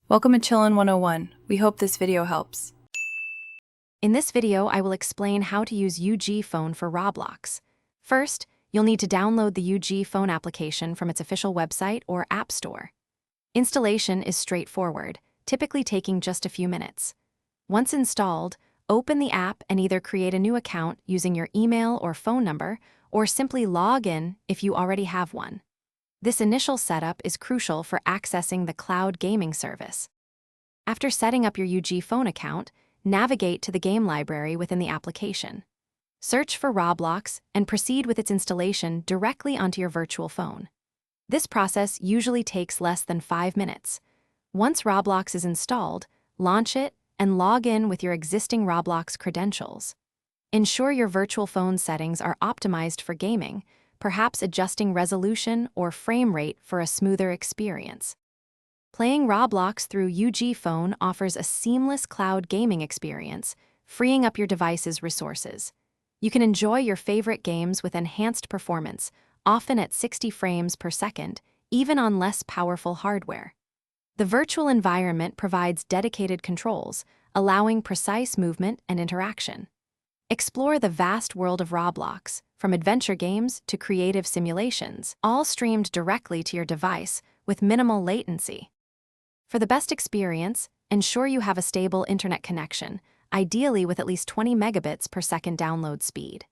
Welcome to Chillin' 101. We hope this video helps. In this video, I will explain how to use UGPhone for Roblox. First, you'll need to download the UGPhone application from its official website or app store. Installation is straightforward, typically taking just a few minutes. Once installed, open the app and either create a new account using your email or phone number, or simply log in if you already have one. This initial setup is crucial for accessing the cloud gaming service. After setting up your UGPhone account, navigate to the game library within the application. Search for Roblox and proceed with its installation directly onto your virtual phone. This process usually takes less than 5 minutes. Once Roblox is installed, launch it and log in with your existing Roblox credentials. Ensure your virtual phone settings are optimized for gaming, perhaps adjusting resolution or frame rate for a smoother experience. Playing Roblox through UGPhone offers a seamless cloud gaming experience, freeing up your device's resources. You can enjoy your favorite games with enhanced performance, often at 60 frames per second, even on less powerful hardware. The virtual environment provides dedicated controls, allowing precise movement and interaction. Explore the vast world of Roblox, from adventure games to creative simulations, all streamed directly to your device with minimal latency. For the best experience, ensure you have a stable internet connection, ideally with at least 20 megabits per second download speed.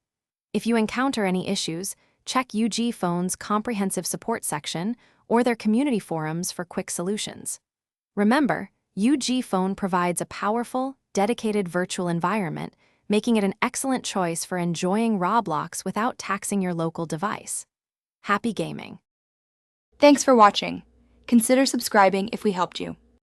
If you encounter any issues, check UGPhone's comprehensive support section or their community forums for quick solutions. Remember, UGPhone provides a powerful, dedicated virtual environment, making it an excellent choice for enjoying Roblox without taxing your local device. Happy gaming! Thanks for watching. Consider subscribing if we helped you.